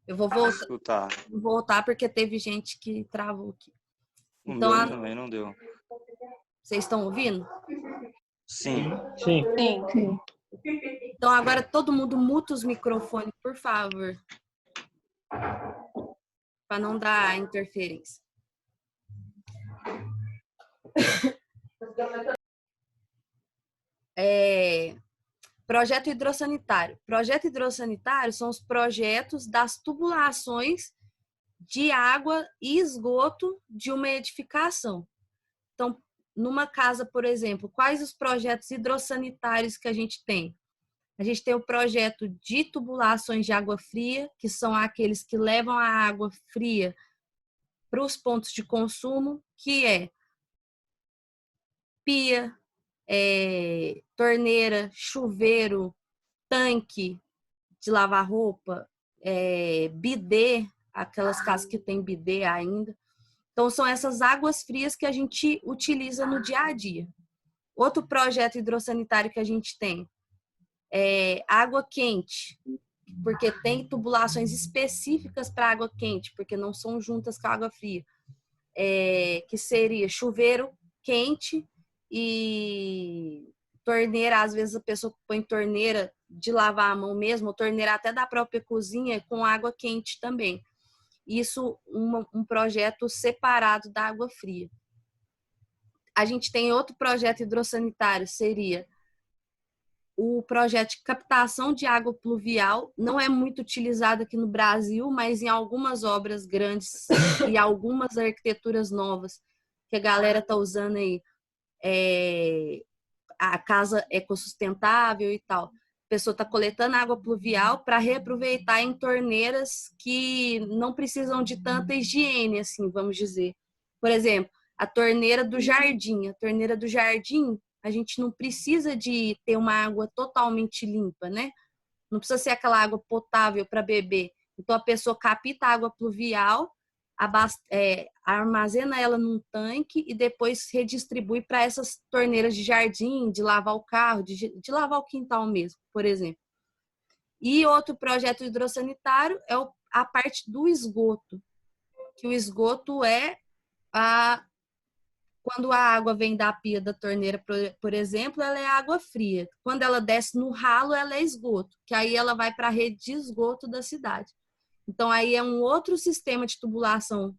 Eu vou Escutar. voltar porque teve gente que travou aqui. O Então, meu também não deu. vocês estão ouvindo? Sim. Sim. Sim. Então, agora todo mundo muta os microfones, por favor. Para não dar interferência. Projeto hidrossanitário. Projeto hidrossanitário são os projetos das tubulações de água e esgoto de uma edificação. Então, numa casa, por exemplo, quais os projetos hidrossanitários que a gente tem? A gente tem o projeto de tubulações de água fria, que são aqueles que levam a água fria para os pontos de consumo, que é pia, torneira, chuveiro, tanque de lavar roupa, bidê, aquelas casas que tem bidê ainda. Então, são essas águas frias que a gente utiliza no dia a dia. Outro projeto hidrossanitário que a gente tem é água quente, porque tem tubulações específicas para água quente, porque não são juntas com a água fria, que seria chuveiro quente e torneira. Às vezes a pessoa põe torneira de lavar a mão mesmo, ou torneira até da própria cozinha com água quente também. Isso um projeto separado da água fria. A gente tem outro projeto hidrossanitário, seria o projeto de captação de água pluvial. Não é muito utilizado aqui no Brasil, mas em algumas obras grandes e algumas arquiteturas novas que a galera está usando aí, a casa ecossustentável e tal. A pessoa está coletando água pluvial para reaproveitar em torneiras que não precisam de tanta higiene, assim, vamos dizer. Por exemplo, a torneira do jardim. A torneira do jardim, a gente não precisa de ter uma água totalmente limpa, né? Não precisa ser aquela água potável para beber. Então, a pessoa capta a água pluvial, armazena ela num tanque e depois redistribui para essas torneiras de jardim, de lavar o carro, de lavar o quintal mesmo, por exemplo. E outro projeto hidrossanitário é a parte do esgoto, que o esgoto é quando a água vem da pia da torneira, por exemplo, ela é água fria. Quando ela desce no ralo, ela é esgoto, que aí ela vai para a rede de esgoto da cidade. Então, aí é um outro sistema de tubulação,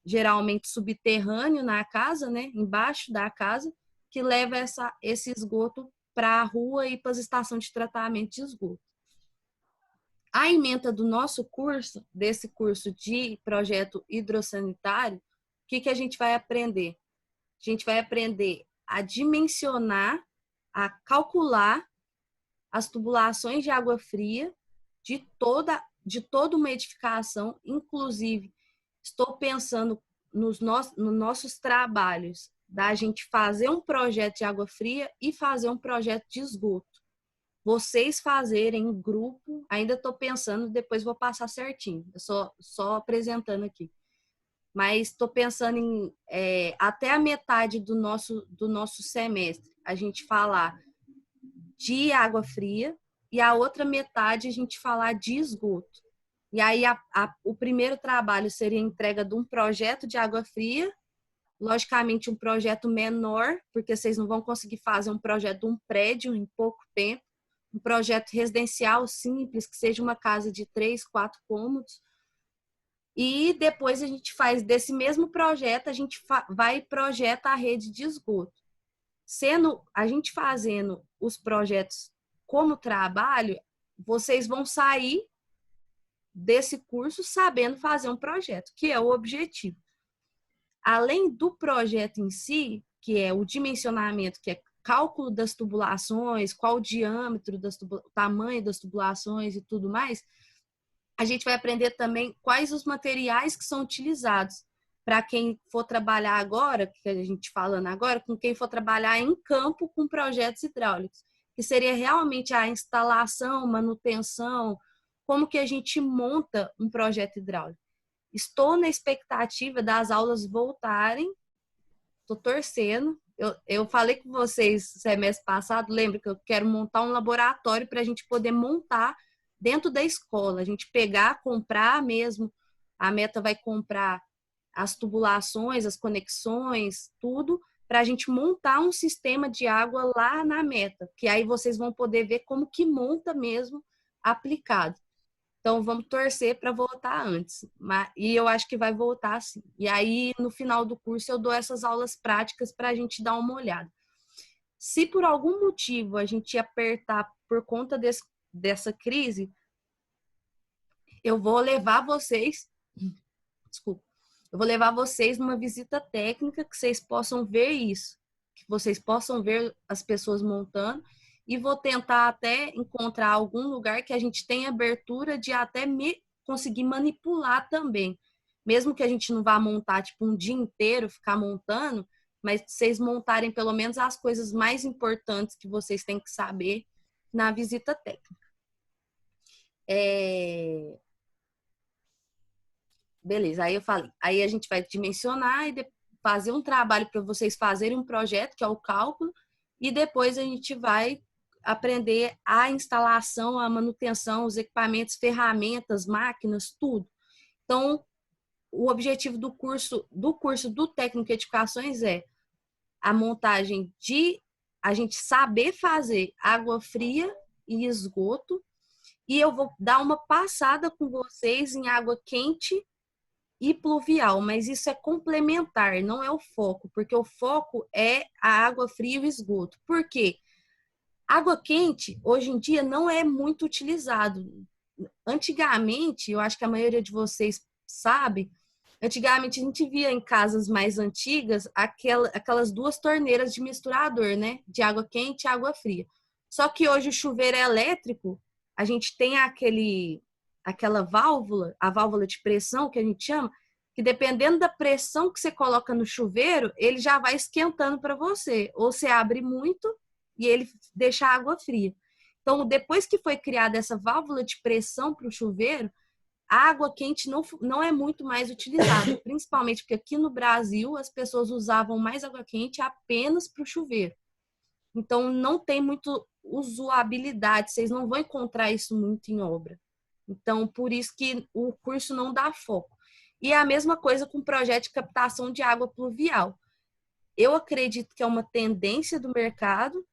geralmente subterrâneo na casa, né, embaixo da casa, que leva esse esgoto para a rua e para as estações de tratamento de esgoto. A ementa do nosso curso, desse curso de projeto hidrossanitário, o que a gente vai aprender? A gente vai aprender a dimensionar, a calcular as tubulações de água fria de toda uma edificação. Inclusive, estou pensando nos nossos trabalhos, da gente fazer um projeto de água fria e fazer um projeto de esgoto. Vocês fazerem um grupo, ainda estou pensando, depois vou passar certinho, eu só apresentando aqui. Mas estou pensando em até a metade do nosso semestre a gente falar de água fria e a outra metade a gente falar de esgoto. E aí o primeiro trabalho seria a entrega de um projeto de água fria, logicamente um projeto menor, porque vocês não vão conseguir fazer um projeto de um prédio em pouco tempo, um projeto residencial simples, que seja uma casa de 3, 4 cômodos. E depois a gente faz desse mesmo projeto, a gente vai e projeta a rede de esgoto. A gente fazendo os projetos como trabalho, vocês vão sair desse curso sabendo fazer um projeto, que é o objetivo. Além do projeto em si, que é o dimensionamento, que é cálculo das tubulações, qual o diâmetro, o tamanho das tubulações e tudo mais, a gente vai aprender também quais os materiais que são utilizados para quem for trabalhar agora, que a gente falando agora, com quem for trabalhar em campo com projetos hidráulicos, que seria realmente a instalação, manutenção, como que a gente monta um projeto hidráulico. Estou na expectativa das aulas voltarem, estou torcendo. Eu falei com vocês semestre passado, lembra que eu quero montar um laboratório para a gente poder montar dentro da escola. A gente pegar, comprar mesmo, a Meta vai comprar as tubulações, as conexões, tudo, para a gente montar um sistema de água lá na Meta, que aí vocês vão poder ver como que monta mesmo aplicado. Então, vamos torcer para voltar antes. E eu acho que vai voltar sim. E aí, no final do curso, eu dou essas aulas práticas para a gente dar uma olhada. Se por algum motivo a gente apertar por conta dessa crise, eu vou levar vocês, desculpa, eu vou levar vocês numa visita técnica que vocês possam ver isso, que vocês possam ver as pessoas montando, e vou tentar até encontrar algum lugar que a gente tenha abertura de até conseguir manipular também. Mesmo que a gente não vá montar tipo um dia inteiro, ficar montando, mas vocês montarem pelo menos as coisas mais importantes que vocês têm que saber na visita técnica. Beleza, aí eu falei. Aí a gente vai dimensionar e fazer um trabalho para vocês fazerem um projeto, que é o cálculo, e depois a gente vai aprender a instalação, a manutenção, os equipamentos, ferramentas, máquinas, tudo. Então, o objetivo do curso do Técnico em Edificações é a montagem de a gente saber fazer água fria e esgoto, e eu vou dar uma passada com vocês em água quente e pluvial, mas isso é complementar, não é o foco, porque o foco é a água fria e o esgoto. Por quê? Água quente, hoje em dia, não é muito utilizado. Antigamente, eu acho que a maioria de vocês sabe, antigamente a gente via em casas mais antigas aquelas duas torneiras de misturador, né? De água quente e água fria. Só que hoje o chuveiro é elétrico, a gente tem aquela válvula, a válvula de pressão que a gente chama, que dependendo da pressão que você coloca no chuveiro, ele já vai esquentando para você. Ou você abre muito e ele deixa a água fria. Então, depois que foi criada essa válvula de pressão para o chuveiro, a água quente não é muito mais utilizada, principalmente porque aqui no Brasil as pessoas usavam mais água quente apenas para o chuveiro. Então, não tem muito usabilidade, vocês não vão encontrar isso muito em obra. Então, por isso que o curso não dá foco. E é a mesma coisa com o projeto de captação de água pluvial. Eu acredito que é uma tendência do mercado,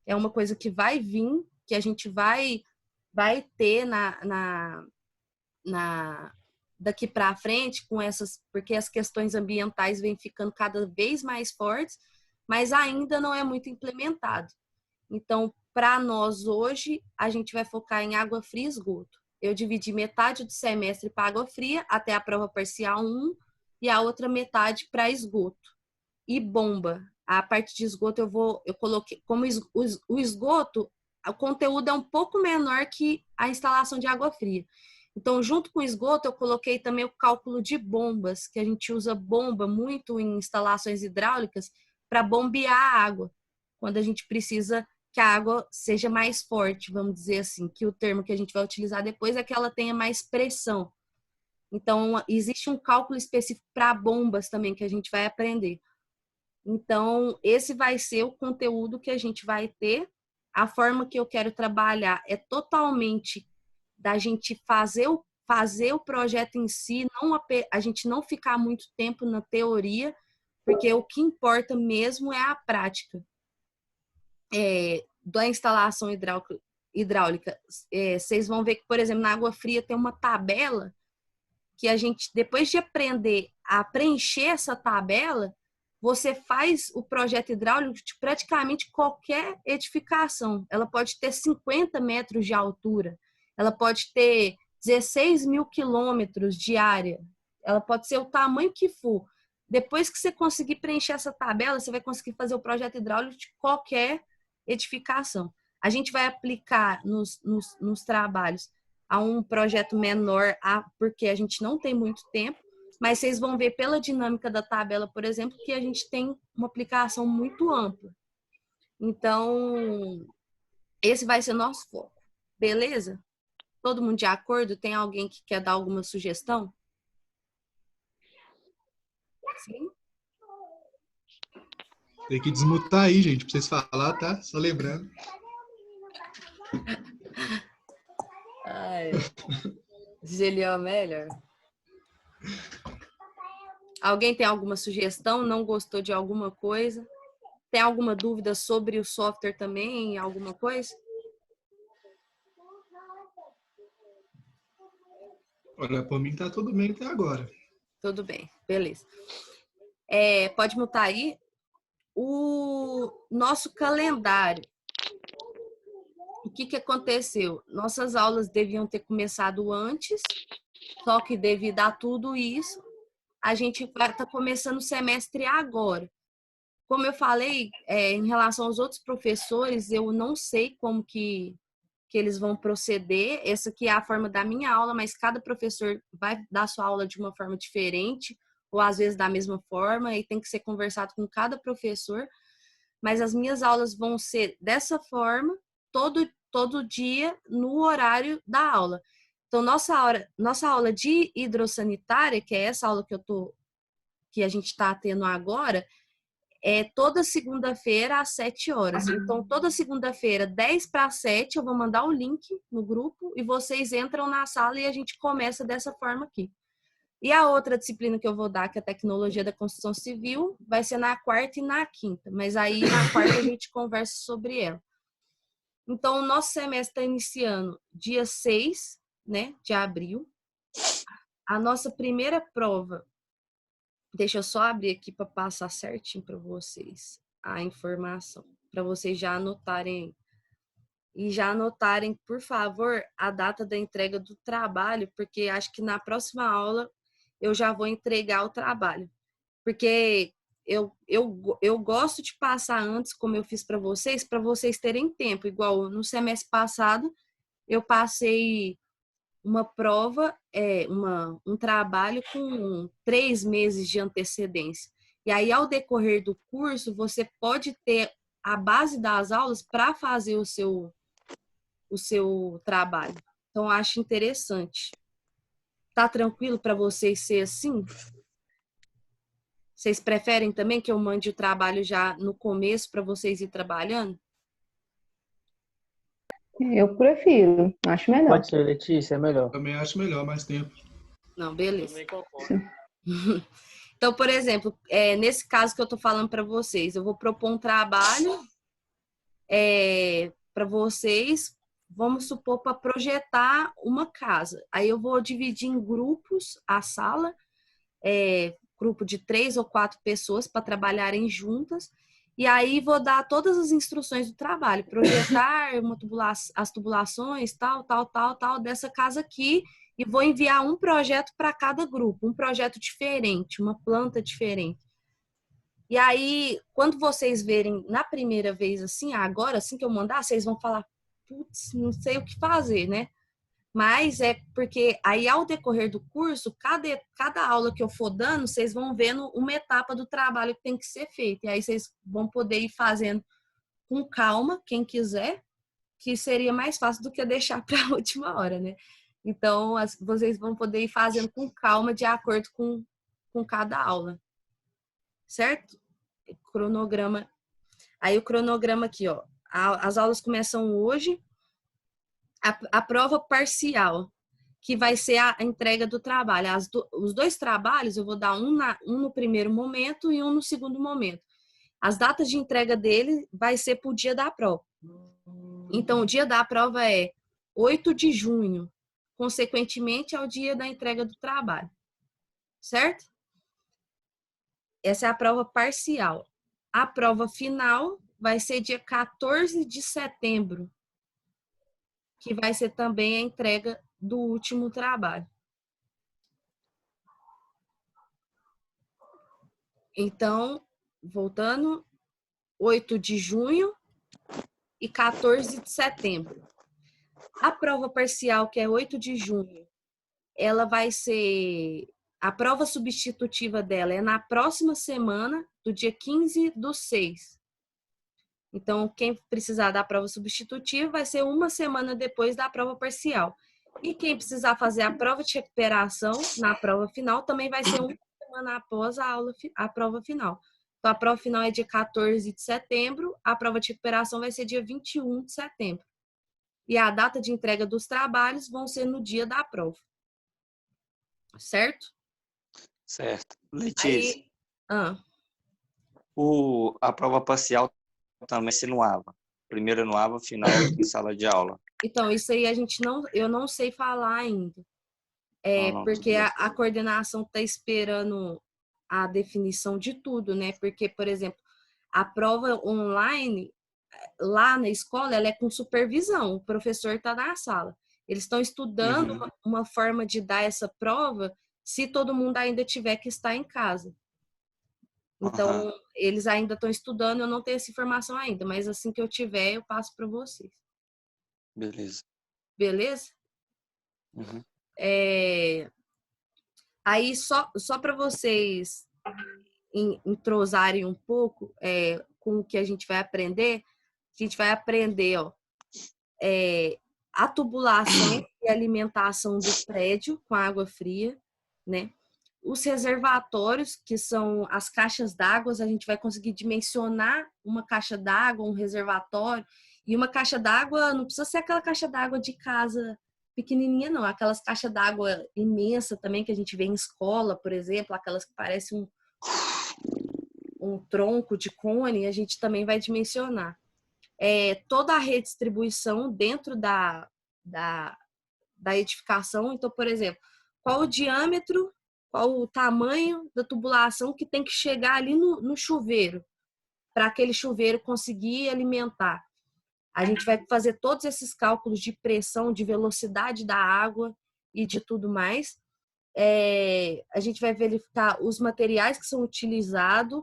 é uma coisa que vai vir, que a gente vai ter daqui para frente com essas, porque as questões ambientais vêm ficando cada vez mais fortes, mas ainda não é muito implementado. Então, para nós hoje, a gente vai focar em água fria e esgoto. Eu dividi metade do semestre para água fria, até a prova parcial 1, e a outra metade para esgoto. E bomba. A parte de esgoto eu coloquei, como o esgoto, o conteúdo é um pouco menor que a instalação de água fria. Então, junto com o esgoto, eu coloquei também o cálculo de bombas, que a gente usa bomba muito em instalações hidráulicas para bombear a água, quando a gente precisa que a água seja mais forte, vamos dizer assim, que o termo que a gente vai utilizar depois é que ela tenha mais pressão. Então, existe um cálculo específico para bombas também que a gente vai aprender. Então, esse vai ser o conteúdo que a gente vai ter. A forma que eu quero trabalhar é totalmente da gente fazer o projeto em si, a gente não ficar muito tempo na teoria, porque o que importa mesmo é a prática. Da instalação hidráulica. Vocês vão ver que, por exemplo, na água fria tem uma tabela que a gente, depois de aprender a preencher essa tabela, você faz o projeto hidráulico de praticamente qualquer edificação. Ela pode ter 50 metros de altura, ela pode ter 16 mil quilômetros de área, ela pode ser o tamanho que for. Depois que você conseguir preencher essa tabela, você vai conseguir fazer o projeto hidráulico de qualquer edificação. A gente vai aplicar nos trabalhos a um projeto menor, porque a gente não tem muito tempo, mas vocês vão ver pela dinâmica da tabela, por exemplo, que a gente tem uma aplicação muito ampla. Então, esse vai ser nosso foco. Beleza? Todo mundo de acordo? Tem alguém que quer dar alguma sugestão? Sim? Tem que desmutar aí, gente, pra vocês falar, tá? Só lembrando. Gelial melhor. Alguém tem alguma sugestão? Não gostou de alguma coisa? Tem alguma dúvida sobre o software também? Alguma coisa? Olha, por mim tá tudo bem até agora. Tudo bem, beleza. Pode mutar aí. O nosso calendário. O que aconteceu? Nossas aulas deviam ter começado antes, só que devido a tudo isso, a gente está começando o semestre agora. Como eu falei, em relação aos outros professores, eu não sei como que eles vão proceder. Essa aqui é a forma da minha aula, mas cada professor vai dar sua aula de uma forma diferente, ou às vezes da mesma forma, e tem que ser conversado com cada professor. Mas as minhas aulas vão ser dessa forma, todo dia, no horário da aula. Então, nossa aula de hidrossanitária, que é essa aula que a gente está tendo agora, é toda segunda-feira às 7 horas. Então, toda segunda-feira, 10 para 7, eu vou mandar o link no grupo e vocês entram na sala e a gente começa dessa forma aqui. E a outra disciplina que eu vou dar, que é a tecnologia da construção civil, vai ser na quarta e na quinta. Mas aí, na quarta, a gente conversa sobre ela. Então, o nosso semestre está iniciando dia 6, né, de abril. A nossa primeira prova, deixa eu só abrir aqui para passar certinho para vocês a informação, para vocês já anotarem. E já anotarem, por favor, a data da entrega do trabalho, porque acho que na próxima aula eu já vou entregar o trabalho. Porque eu gosto de passar antes, como eu fiz para vocês terem tempo. Igual no semestre passado, eu passei uma prova, um trabalho com 3 meses de antecedência. E aí, ao decorrer do curso, você pode ter a base das aulas para fazer o seu trabalho. Então, acho interessante. Tá tranquilo para vocês ser assim? Vocês preferem também que eu mande o trabalho já no começo para vocês ir trabalhando? Eu prefiro, acho melhor. Pode ser, Letícia, é melhor. Também acho melhor, mais tempo. Não, beleza. Também concordo. Então, por exemplo, nesse caso que eu tô falando para vocês, eu vou propor um trabalho para vocês, vamos supor, para projetar uma casa. Aí eu vou dividir em grupos a sala, grupo de 3 ou 4 pessoas para trabalharem juntas. E aí vou dar todas as instruções do trabalho, projetar as tubulações, tal, dessa casa aqui, e vou enviar um projeto para cada grupo, um projeto diferente, uma planta diferente. E aí, quando vocês verem na primeira vez assim, agora, assim que eu mandar, vocês vão falar, putz, não sei o que fazer, né? Mas é porque aí, ao decorrer do curso, cada aula que eu for dando, vocês vão vendo uma etapa do trabalho que tem que ser feita. E aí vocês vão poder ir fazendo com calma, quem quiser, que seria mais fácil do que deixar para a última hora, né? Então, vocês vão poder ir fazendo com calma, de acordo com cada aula. Certo? Cronograma. Aí o cronograma aqui, ó. As aulas começam hoje. A prova parcial, que vai ser a entrega do trabalho. Os 2 trabalhos, eu vou dar um no primeiro momento e um no segundo momento. As datas de entrega dele vai ser para o dia da prova. Então, o dia da prova é 8 de junho, consequentemente ao dia da entrega do trabalho. Certo? Essa é a prova parcial. A prova final vai ser dia 14 de setembro, que vai ser também a entrega do último trabalho. Então, voltando, 8 de junho e 14 de setembro. A prova parcial, que é 8 de junho, ela vai ser... A prova substitutiva dela é na próxima semana, do dia 15/6. Então, quem precisar da prova substitutiva vai ser uma semana depois da prova parcial. E quem precisar fazer a prova de recuperação na prova final também vai ser uma semana após a prova final. Então, a prova final é dia 14 de setembro, a prova de recuperação vai ser dia 21 de setembro. e a data de entrega dos trabalhos vão ser no dia da prova. Certo? Certo. Letícia, Aí, ah, a prova parcial também se no AVA. Primeiro no AVA, final em sala de aula. então, isso aí eu não sei falar ainda. Não, tudo Porque bem. a coordenação está esperando a definição de tudo, né? Porque, por exemplo, a prova online, lá na escola, ela é com supervisão, o professor está na sala. Eles estão estudando Uhum. uma forma de dar essa prova se todo mundo ainda tiver que estar em casa. Aham. Então, eles ainda estão estudando, eu não tenho essa informação ainda, mas assim que eu tiver, eu passo para vocês. Beleza. Beleza? Uhum. Aí, só para vocês entrosarem um pouco com o que a gente vai aprender, ó, a tubulação e alimentação do prédio com água fria, né? Os reservatórios, que são as caixas d'água, a gente vai conseguir dimensionar uma caixa d'água, um reservatório, e uma caixa d'água não precisa ser aquela caixa d'água de casa pequenininha, não. Aquelas caixas d'água imensa também que a gente vê em escola, por exemplo, aquelas que parecem um tronco de cone, a gente também vai dimensionar. Toda a redistribuição dentro da edificação. Então, por exemplo, qual o diâmetro, qual o tamanho da tubulação que tem que chegar ali no chuveiro, para aquele chuveiro conseguir alimentar. A gente vai fazer todos esses cálculos de pressão, de velocidade da água e de tudo mais. A gente vai verificar os materiais que são utilizados.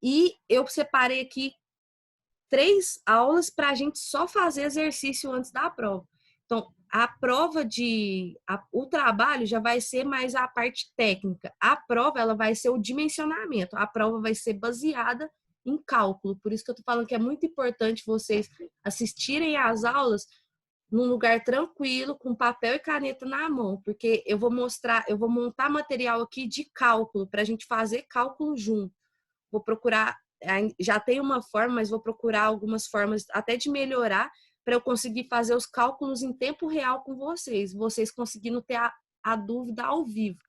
E eu separei aqui 3 aulas para a gente só fazer exercício antes da prova. Então, a prova o trabalho já vai ser mais a parte técnica. A prova, ela vai ser o dimensionamento. A prova vai ser baseada em cálculo. Por isso que eu estou falando que é muito importante vocês assistirem às aulas num lugar tranquilo, com papel e caneta na mão, porque eu vou montar material aqui de cálculo, para a gente fazer cálculo junto. Vou procurar, já tem uma forma, mas vou procurar algumas formas até de melhorar para eu conseguir fazer os cálculos em tempo real com vocês conseguindo ter a dúvida ao vivo,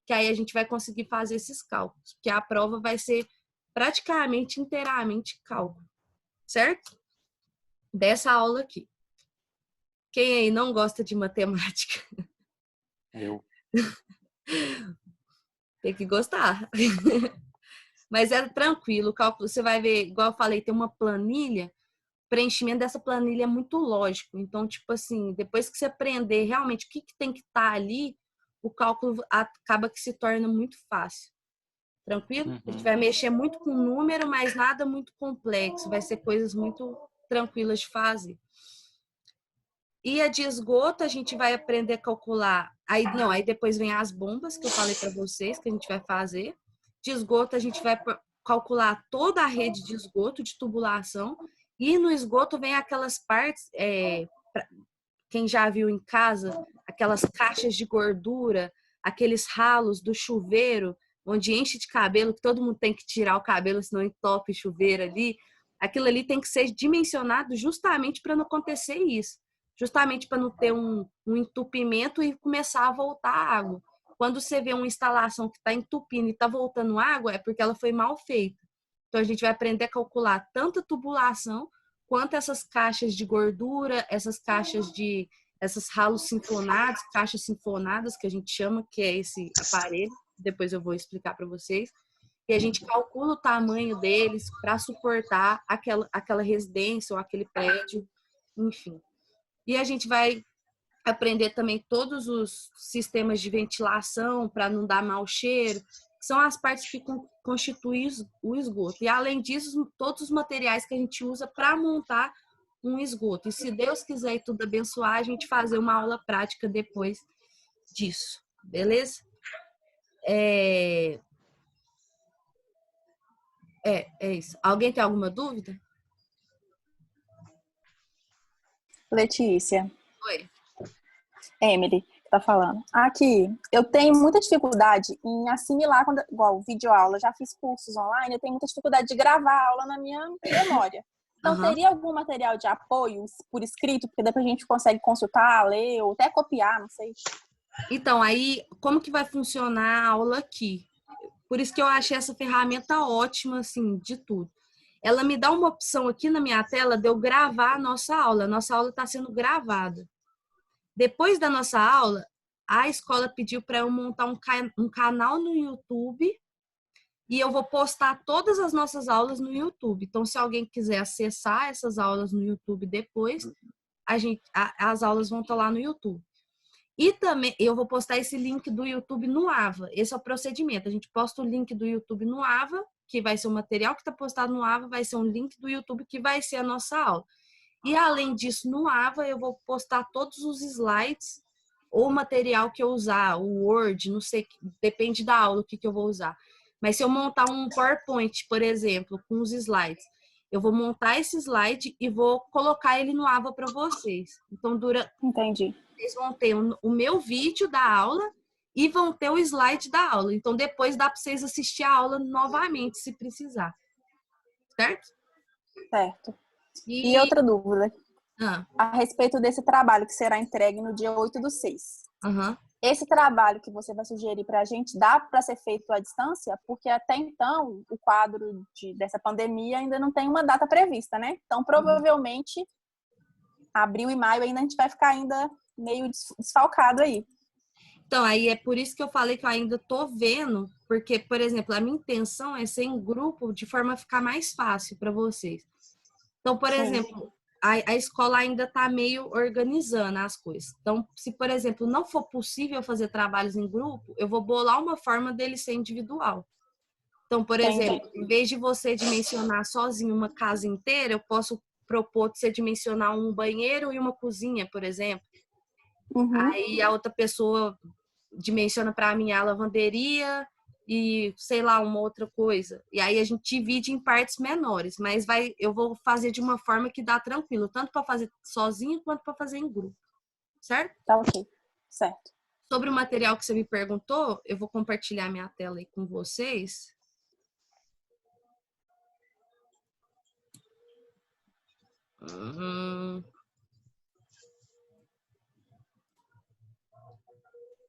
que aí a gente vai conseguir fazer esses cálculos, porque a prova vai ser praticamente inteiramente cálculo, certo? Dessa aula aqui. Quem aí não gosta de matemática? Eu. Tem que gostar. Mas é tranquilo, o cálculo, você vai ver, igual eu falei, tem uma planilha, o preenchimento dessa planilha é muito lógico. Então, tipo assim, depois que você aprender realmente o que tem que estar ali, o cálculo acaba que se torna muito fácil. Tranquilo? A gente Uhum. vai mexer muito com número, mas nada muito complexo. Vai ser coisas muito tranquilas de fazer. E a de esgoto, a gente vai aprender a calcular. Aí depois vem as bombas que eu falei para vocês que a gente vai fazer. De esgoto, a gente vai calcular toda a rede de esgoto, de tubulação. E no esgoto vem aquelas partes, quem já viu em casa, aquelas caixas de gordura, aqueles ralos do chuveiro, onde enche de cabelo, que todo mundo tem que tirar o cabelo, senão entope o chuveiro ali. Aquilo ali tem que ser dimensionado justamente para não acontecer isso. Justamente para não ter um entupimento e começar a voltar água. Quando você vê uma instalação que está entupindo e está voltando água, é porque ela foi mal feita. Então, a gente vai aprender a calcular tanto a tubulação quanto essas caixas de gordura, essas ralos sinfonados, caixas sinfonadas, que a gente chama, que é esse aparelho. Depois eu vou explicar para vocês. E a gente calcula o tamanho deles para suportar aquela residência ou aquele prédio, enfim. E a gente vai aprender também todos os sistemas de ventilação para não dar mau cheiro, que são as partes que constituem o esgoto. E, além disso, todos os materiais que a gente usa para montar um esgoto. E, se Deus quiser e tudo abençoar, a gente fazer uma aula prática depois disso. Beleza? É isso. Alguém tem alguma dúvida? Letícia, Oi. Emily, que tá falando. Aqui, eu tenho muita dificuldade em assimilar, igual videoaula, já fiz cursos online, eu tenho muita dificuldade de gravar a aula na minha memória. Então, Aham. teria algum material de apoio por escrito? Porque depois a gente consegue consultar, ler ou até copiar, não sei. Então, aí, como que vai funcionar a aula aqui? Por isso que eu achei essa ferramenta ótima, assim, de tudo. Ela me dá uma opção aqui na minha tela de eu gravar a nossa aula. A nossa aula está sendo gravada. Depois da nossa aula, a escola pediu para eu montar um canal no YouTube e eu vou postar todas as nossas aulas no YouTube. Então, se alguém quiser acessar essas aulas no YouTube depois, as aulas vão estar lá no YouTube. E também eu vou postar esse link do YouTube no Ava. Esse é o procedimento. A gente posta o link do YouTube no Ava, que vai ser o material que está postado no Ava, vai ser um link do YouTube que vai ser a nossa aula. E além disso, no Ava, eu vou postar todos os slides ou material que eu usar, o Word, não sei, depende da aula o que eu vou usar. Mas se eu montar um PowerPoint, por exemplo, com os slides, eu vou montar esse slide e vou colocar ele no Ava para vocês. Então, Entendi. vocês vão ter o meu vídeo da aula e vão ter o slide da aula. Então, depois dá para vocês assistir a aula novamente, se precisar. Certo? Certo. E E outra dúvida ah, a respeito desse trabalho que será entregue no dia 8/6. aham. Esse trabalho que você vai sugerir para a gente dá para ser feito à distância? Porque até então o quadro dessa pandemia ainda não tem uma data prevista, né? Então, provavelmente, abril e maio ainda a gente vai ficar ainda meio desfalcado aí. Então, aí é por isso que eu falei que eu ainda tô vendo, porque, por exemplo, a minha intenção é ser em grupo de forma a ficar mais fácil para vocês. Então, por Sim. exemplo, a escola ainda está meio organizando as coisas. Então, se, por exemplo, não for possível fazer trabalhos em grupo, eu vou bolar uma forma dele ser individual. Então, por Entendi. exemplo, em vez de você dimensionar sozinho uma casa inteira, eu posso propor de você dimensionar um banheiro e uma cozinha, por exemplo. Uhum. Aí a outra pessoa dimensiona para mim a lavanderia e sei lá, uma outra coisa. E aí a gente divide em partes menores, mas eu vou fazer de uma forma que dá tranquilo, tanto para fazer sozinho quanto para fazer em grupo. Certo? Tá ok. Certo. Sobre o material que você me perguntou, eu vou compartilhar minha tela aí com vocês.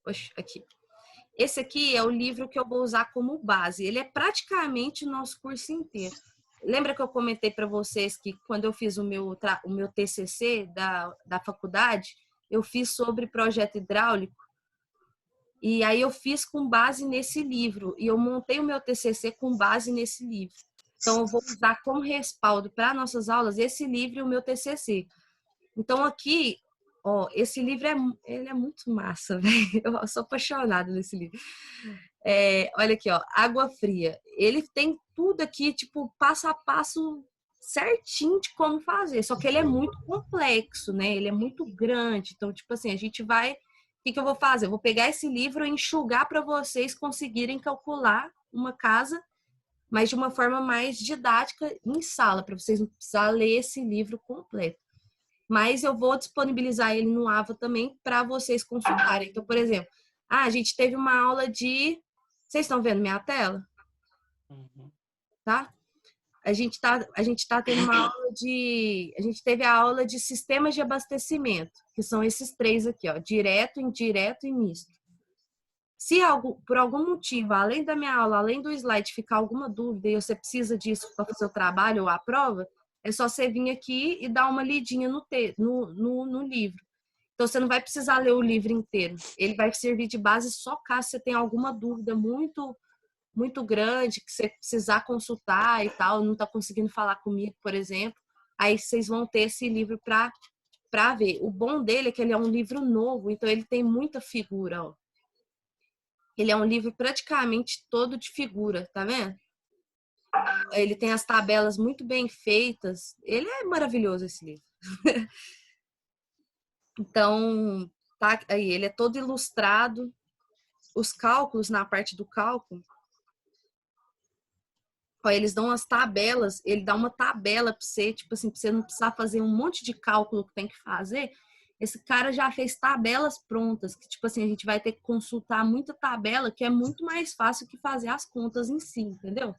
Oxe, aqui. Esse aqui é o livro que eu vou usar como base. Ele é praticamente o nosso curso inteiro. Lembra que eu comentei para vocês que quando eu fiz o meu TCC da faculdade, eu fiz sobre projeto hidráulico? E aí eu fiz com base nesse livro. E eu montei o meu TCC com base nesse livro. Então, eu vou usar como respaldo para nossas aulas esse livro e o meu TCC. Então, aqui, ó, esse livro ele é muito massa, velho. Eu sou apaixonada nesse livro. Olha aqui, ó, Água Fria. Ele tem tudo aqui, tipo, passo a passo certinho de como fazer. Só que ele é muito complexo, né? Ele é muito grande. Então, tipo assim, a gente vai... O que eu vou fazer? Eu vou pegar esse livro e enxugar para vocês conseguirem calcular uma casa, mas de uma forma mais didática em sala, para vocês não precisarem ler esse livro completo. Mas eu vou disponibilizar ele no Ava também para vocês consultarem. Então, por exemplo, a gente teve uma aula de... Vocês estão vendo minha tela? Tá? A gente tá tendo uma aula de... A gente teve a aula de sistemas de abastecimento, que são esses três aqui, ó, direto, indireto e misto. Se por algum motivo, além da minha aula, além do slide, ficar alguma dúvida e você precisa disso para fazer o trabalho ou a prova, é só você vir aqui e dar uma lidinha no livro. Então, você não vai precisar ler o livro inteiro. Ele vai servir de base só caso você tenha alguma dúvida muito, muito grande, que você precisar consultar e tal, não está conseguindo falar comigo, por exemplo. Aí vocês vão ter esse livro para ver. O bom dele é que ele é um livro novo, então ele tem muita figura, ó. Ele é um livro praticamente todo de figura, tá vendo? Ele tem as tabelas muito bem feitas. Ele é maravilhoso, esse livro. Então, tá aí, ele é todo ilustrado. Os cálculos, na parte do cálculo, ó, eles dão as tabelas, ele dá uma tabela para você, tipo assim, para você não precisar fazer um monte de cálculo que tem que fazer. Esse cara já fez tabelas prontas, que tipo assim, a gente vai ter que consultar muita tabela, que é muito mais fácil que fazer as contas em si, entendeu?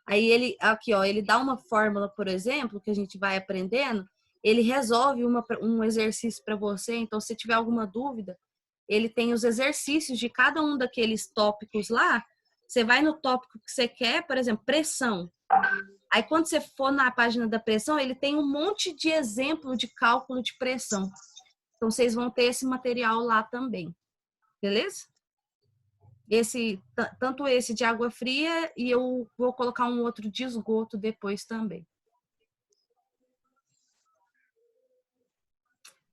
Aí ele, aqui, ó, ele dá uma fórmula, por exemplo, que a gente vai aprendendo, ele resolve um exercício para você. Então, se tiver alguma dúvida, ele tem os exercícios de cada um daqueles tópicos lá. Você vai no tópico que você quer, por exemplo, pressão. Aí, quando você for na página da pressão, ele tem um monte de exemplo de cálculo de pressão. Então, vocês vão ter esse material lá também. Beleza? Tanto esse de água fria e eu vou colocar um outro de esgoto depois também.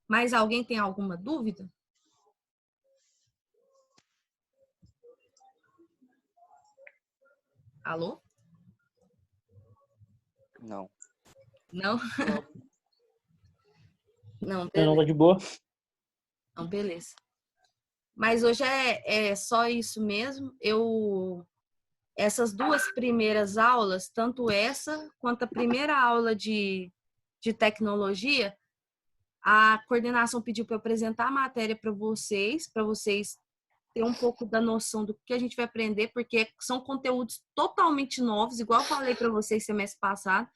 Mais alguém tem alguma dúvida? Alô? Não. Não? Não, Não, beleza. tá de boa. Não, beleza. Mas hoje é só isso mesmo. Essas duas primeiras aulas, tanto essa quanto a primeira aula de tecnologia, a coordenação pediu para eu apresentar a matéria para vocês terem um pouco da noção do que a gente vai aprender, porque são conteúdos totalmente novos, igual eu falei para vocês semestre passado.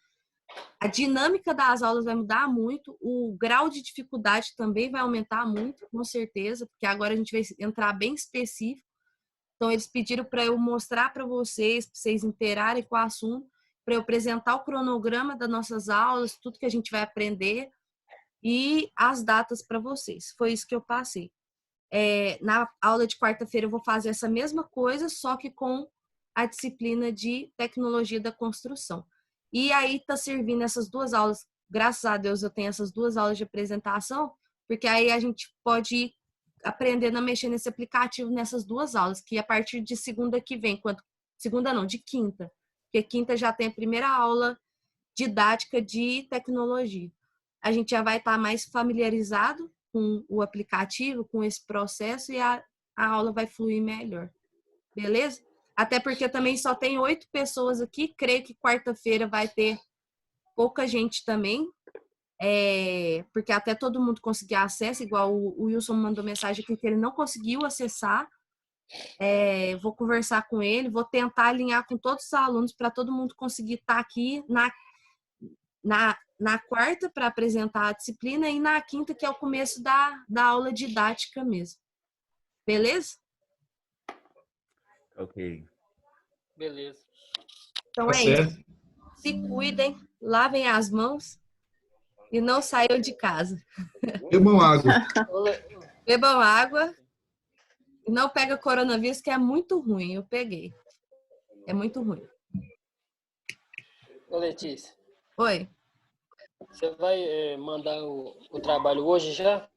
A dinâmica das aulas vai mudar muito, o grau de dificuldade também vai aumentar muito, com certeza, porque agora a gente vai entrar bem específico. Então, eles pediram para eu mostrar para vocês interarem com o assunto, para eu apresentar o cronograma das nossas aulas, tudo que a gente vai aprender e as datas para vocês. Foi isso que eu passei. Na aula de quarta-feira eu vou fazer essa mesma coisa, só que com a disciplina de tecnologia da construção. E aí tá servindo essas duas aulas, graças a Deus eu tenho essas duas aulas de apresentação, porque aí a gente pode ir aprendendo a mexer nesse aplicativo nessas duas aulas, que a partir de segunda que vem, de quinta, porque quinta já tem a primeira aula didática de tecnologia. A gente já vai estar mais familiarizado com o aplicativo, com esse processo, e a aula vai fluir melhor. Beleza? Até porque também só tem 8 pessoas aqui. Creio que quarta-feira vai ter pouca gente também. Porque até todo mundo conseguir acesso, igual o Wilson mandou mensagem aqui que ele não conseguiu acessar. Vou conversar com ele, vou tentar alinhar com todos os alunos para todo mundo conseguir estar aqui na quarta para apresentar a disciplina e na quinta, que é o começo da aula didática mesmo. Beleza? Ok. Beleza. Então Tá é certo. isso. Se cuidem, lavem as mãos e não saiam de casa. Bebam água. Bebam água e não pega coronavírus, que é muito ruim. Eu peguei. É muito ruim. Ô, Letícia, Oi? você vai mandar o trabalho hoje já?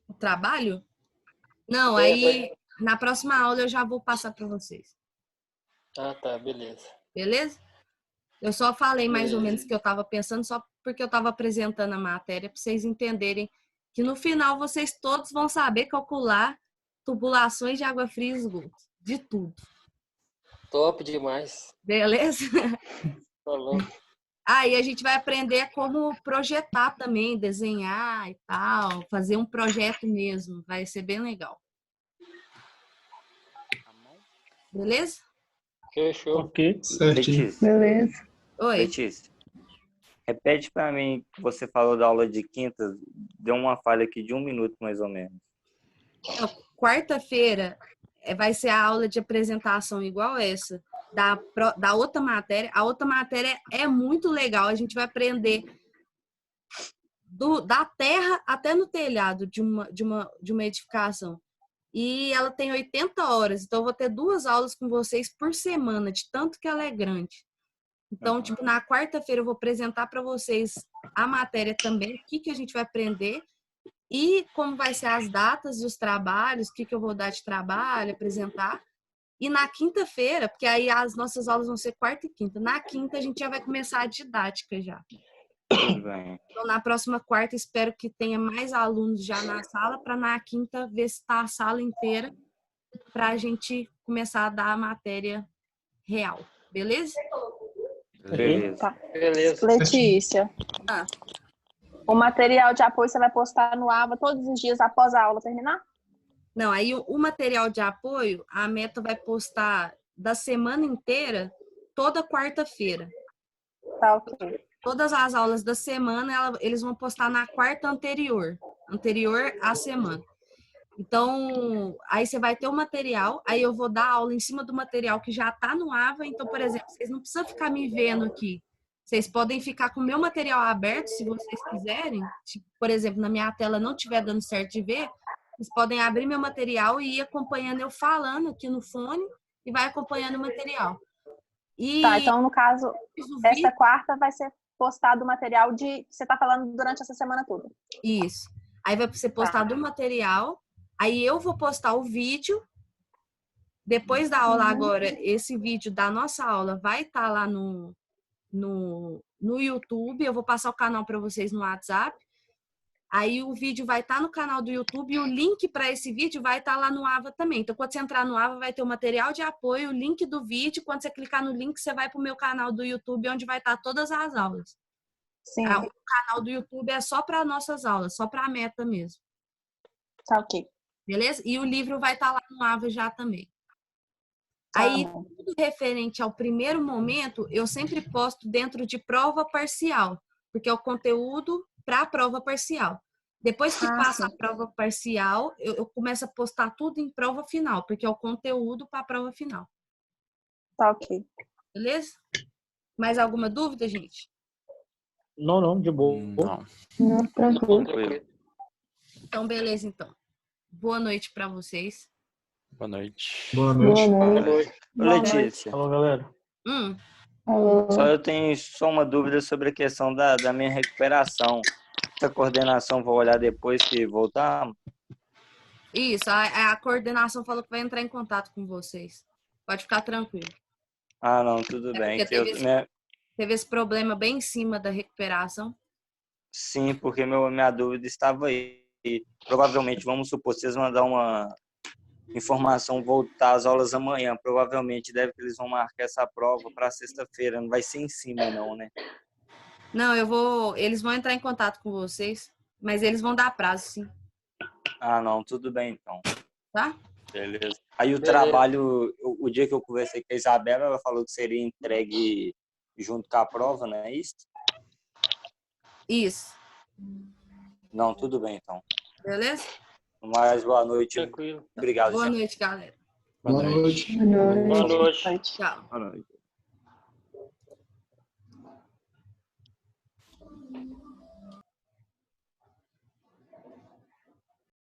O trabalho? Não, É, aí na próxima aula eu já vou passar para vocês. Ah, tá, beleza. Beleza? Eu só falei mais ou Beleza. menos o que eu estava pensando, só porque eu estava apresentando a matéria, para vocês entenderem que no final vocês todos vão saber calcular tubulações de água fria e esgoto. De tudo. Top demais. Beleza? Falou. Aí a gente vai aprender como projetar também, desenhar e tal, fazer um projeto mesmo. Vai ser bem legal. Beleza? Fechou. Ok. Certinho. Letícia, Beleza. Oi. Letícia, repete para mim que você falou da aula de quinta, deu uma falha aqui de 1 minuto mais ou menos. Então, quarta-feira vai ser a aula de apresentação igual essa, da outra matéria. A outra matéria é muito legal. A gente vai aprender da terra até no telhado de uma edificação. E ela tem 80 horas, então eu vou ter 2 aulas com vocês por semana, de tanto que ela é grande. Então, tipo, na quarta-feira eu vou apresentar para vocês a matéria também, o que a gente vai aprender e como vai ser as datas e os trabalhos, o que eu vou dar de trabalho, apresentar. E na quinta-feira, porque aí as nossas aulas vão ser quarta e quinta, na quinta a gente já vai começar a didática já. Tudo bem. Então, na próxima quarta, espero que tenha mais alunos já na sala, para na quinta ver se está a sala inteira, para a gente começar a dar a matéria real. Beleza? Beleza. Tá. Beleza. Letícia, Ah. o material de apoio você vai postar no AVA todos os dias após a aula terminar? Não, aí o material de apoio, a Meta vai postar da semana inteira toda quarta-feira. Tá ok. Todas as aulas da semana, eles vão postar na quarta anterior à semana. Então, aí você vai ter o material, aí eu vou dar aula em cima do material que já está no AVA. Então, por exemplo, vocês não precisam ficar me vendo aqui. Vocês podem ficar com o meu material aberto, se vocês quiserem. Se, por exemplo, na minha tela não estiver dando certo de ver, vocês podem abrir meu material e ir acompanhando eu falando aqui no fone e vai acompanhando o material. E Tá, então, no caso, o essa vídeo, quarta vai ser postado o material que você tá falando durante essa semana toda. isso. Aí vai ser postado o material, aí eu vou postar o vídeo. Depois da aula agora, esse vídeo da nossa aula vai estar lá no YouTube. Eu vou passar o canal para vocês no WhatsApp. Aí o vídeo vai estar no canal do YouTube e o link para esse vídeo vai estar lá no AVA também. Então, quando você entrar no AVA, vai ter o material de apoio, o link do vídeo. Quando você clicar no link, você vai para o meu canal do YouTube, onde vai estar todas as aulas. Sim, O canal do YouTube é só para nossas aulas, só para a meta mesmo. tá ok. Beleza? E o livro vai estar lá no AVA já também. Tá Aí, bom. tudo referente ao primeiro momento, eu sempre posto dentro de prova parcial, porque é o conteúdo para a prova parcial. Depois que passa sim. a prova parcial, eu começo a postar tudo em prova final, porque é o conteúdo para a prova final. Tá ok. Beleza? Mais alguma dúvida, gente? Não, de boa. Não. Não, tranquilo. Tranquilo. Então, beleza, então. Boa noite para vocês. Boa noite. Boa Boa noite. noite. Ô, Letícia, Falou, galera. Alô. eu tenho só uma dúvida sobre a questão da minha recuperação. Essa coordenação vou olhar depois que voltar. Isso, a coordenação falou que vai entrar em contato com vocês. Pode ficar tranquilo. Ah, não, tudo É bem. porque teve esse problema bem em cima da recuperação. Sim, porque minha dúvida estava aí. Provavelmente, vamos supor, vocês vão dar uma informação voltar às aulas amanhã. Provavelmente eles vão marcar essa prova para sexta-feira. Não vai ser em cima, não, né? Não, eles vão entrar em contato com vocês, mas eles vão dar prazo, sim, Ah, não, tudo bem, então. tá? Beleza. Aí o Beleza. trabalho, o dia que eu conversei com a Isabela, ela falou que seria entregue junto com a prova, não é isso? Isso, Não, tudo bem, então. beleza? Mais boa noite. Tranquilo. Obrigado, Boa gente. noite, galera. Boa noite. Boa noite. Boa noite. Tchau. Boa noite.